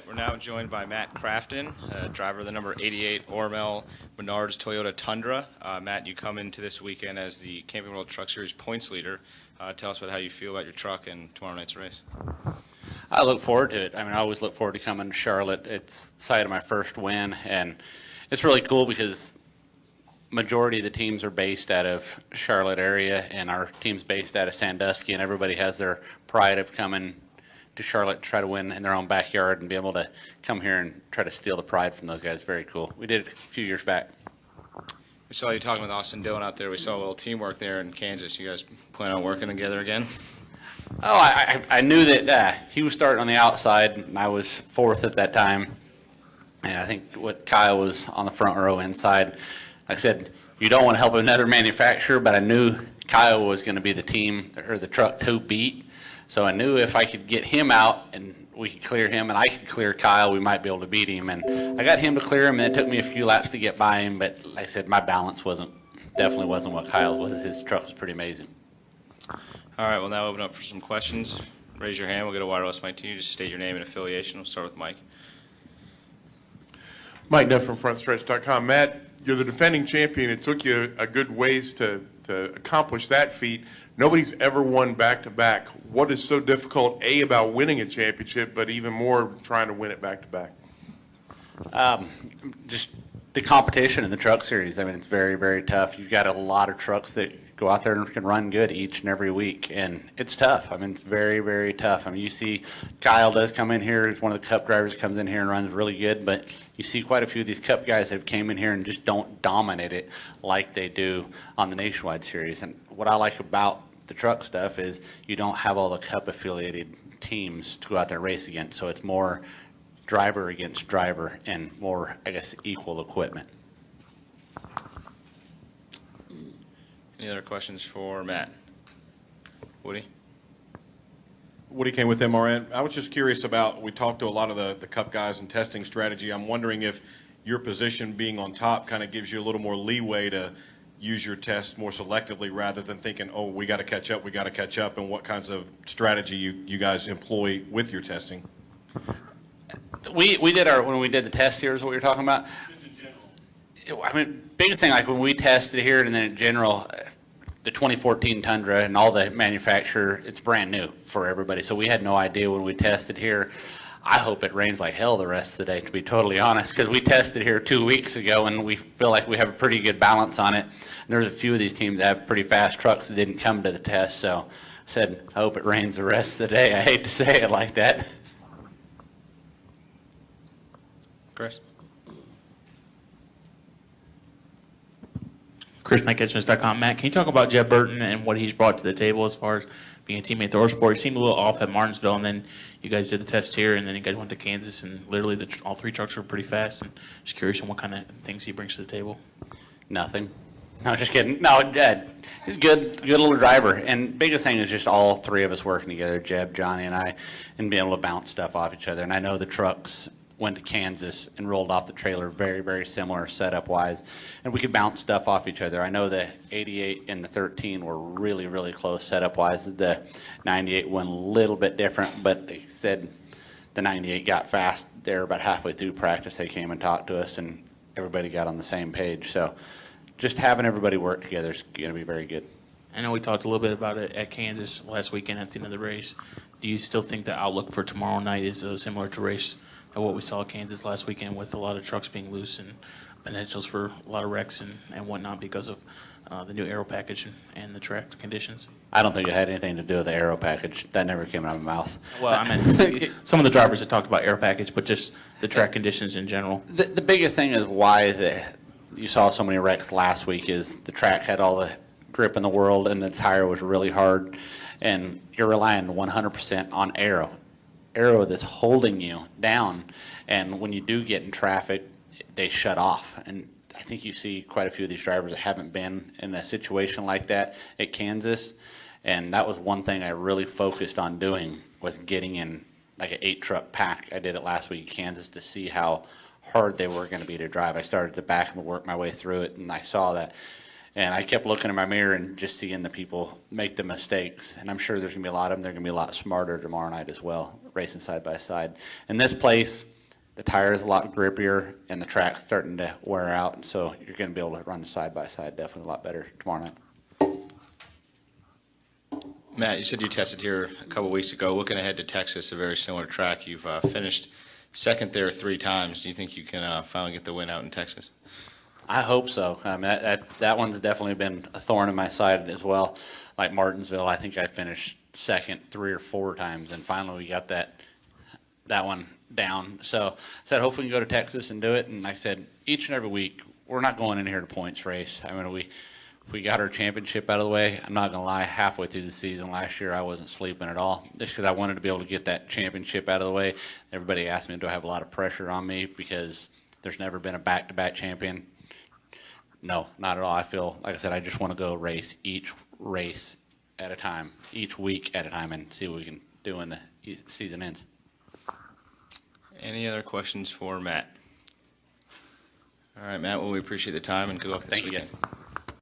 right, we're now joined by Matt Crafton, driver of the number 88 Ormel Menards Toyota Tundra. Matt, you come into this weekend as the Camping World Truck Series points leader. Tell us about how you feel about your truck and tomorrow night's race. I look forward to it. I mean, I always look forward to coming to Charlotte. It's the site of my first win, and it's really cool because majority of the teams are based out of Charlotte area, and our team's based out of Sandusky, and everybody has their pride of coming to Charlotte to try to win in their own backyard and be able to come here and try to steal the pride from those guys. Very cool. We did it a few years back. We saw you talking with Austin Dillon out there. We saw a little teamwork there in Kansas. You guys plan on working together again? Oh, I knew that he was starting on the outside, and I was fourth at that time. And I think Kyle was on the front row inside. Like I said, you don't want to help another manufacturer, but I knew Kyle was going to be the team or the truck to beat. So I knew if I could get him out and we could clear him and I could clear Kyle, we might be able to beat him. And I got him to clear him, and it took me a few laps to get by him. But like I said, my balance definitely wasn't what Kyle's was. His truck was pretty amazing. All right, we'll now open up for some questions. Raise your hand. We'll get a wireless mic to you. Just state your name and affiliation. We'll start with Mike. Mike Duff from FrontStretch.com. Matt, you're the defending champion. It took you a good ways to accomplish that feat. Nobody's ever won back-to-back. What is so difficult, A, about winning a championship, but even more trying to win it back-to-back? Just the competition in the truck series. I mean, it's very, very tough. You've got a lot of trucks that go out there and can run good each and every week, and it's tough. I mean, it's very, very tough. I mean, you see Kyle does come in here. He's one of the Cup drivers that comes in here and runs really good, but you see quite a few of these Cup guys that have came in here and just don't dominate it like they do on the Nationwide Series. And what I like about the truck stuff is you don't have all the Cup-affiliated teams to go out there and race against, so it's more driver against driver and more, I guess, equal equipment. Any other questions for Matt? Woody? Woody came with MRN. I was just curious about, we talked to a lot of the Cup guys and testing strategy. I'm wondering if your position being on top kind of gives you a little more leeway to use your tests more selectively rather than thinking, oh, we got to catch up, and what kinds of strategy you guys employ with your testing. We did when we did the test here is what you're talking about? Just in general. I mean, biggest thing, like when we tested here and then in general, the 2014 Tundra and all the manufacturer, it's brand new for everybody. So we had no idea when we tested here. I hope it rains like hell the rest of the day, to be totally honest, because we tested here 2 weeks ago and we feel like we have a pretty good balance on it. And there's a few of these teams that have pretty fast trucks that didn't come to the test. So I said, I hope it rains the rest of the day. I hate to say it like that. Chris? Chris, MattCatchmans.com. Matt, can you talk about Jeb Burton and what he's brought to the table as far as being a teammate at the Eurosport? He seemed a little off at Martinsville, and then you guys did the test here, and then you guys went to Kansas, and literally all three trucks were pretty fast. And just curious on what kind of things he brings to the table. Nothing. No, just kidding. No, he's a good little driver. And biggest thing is just all three of us working together, Jeb, Johnny, and I, and being able to bounce stuff off each other. And I know the trucks went to Kansas and rolled off the trailer very, very similar setup-wise, and we could bounce stuff off each other. I know the 88 and the 13 were really, really close setup-wise. The 98 went a little bit different, but they said the 98 got fast there about halfway through practice. They came and talked to us, and everybody got on the same page. So just having everybody work together is going to be very good. I know we talked a little bit about it at Kansas last weekend at the end of the race. Do you still think the outlook for tomorrow night is similar to race to what we saw at Kansas last weekend, with a lot of trucks being loose and potentials for a lot of wrecks and whatnot because of the new aero package and the track conditions? I don't think it had anything to do with the aero package. That never came out of my mouth. Well, I mean, some of the drivers had talked about aero package, but just the track conditions in general. The biggest thing is why you saw so many wrecks last week is the track had all the grip in the world and the tire was really hard, and you're relying 100% on aero that's holding you down, and when you do get in traffic, they shut off. And I think you see quite a few of these drivers that haven't been in a situation like that at Kansas, and that was one thing I really focused on doing, was getting in like an 8-truck pack. I did it last week at Kansas to see how hard they were going to be to drive. I started at the back and worked my way through it, and I saw that. And I kept looking in my mirror and just seeing the people make the mistakes. And I'm sure there's going to be a lot of them. They're going to be a lot smarter tomorrow night as well. racing side by side. In this place, the tire is a lot grippier and the track's starting to wear out, and so you're going to be able to run side by side definitely a lot better tomorrow night. Matt, you said you tested here a couple weeks ago. Looking ahead to Texas, a very similar track. You've finished second there 3 times. Do you think you can finally get the win out in Texas? I hope so. I mean, that one's definitely been a thorn in my side as well. Like Martinsville, I think I finished second 3 or 4 times, and finally we got that one down. So I said, hopefully we can go to Texas and do it. And like I said, each and every week, we're not going in here to points race. I mean, we got our championship out of the way. I'm not going to lie, halfway through the season last year, I wasn't sleeping at all, just because I wanted to be able to get that championship out of the way. Everybody asked me, do I have a lot of pressure on me because there's never been a back-to-back champion? No, not at all. I feel, like I said, I just want to go race each race at a time, each week at a time, and see what we can do when the season ends. Any other questions for Matt? All right, Matt, well, we appreciate the time and good luck this Thank you, weekend. guys.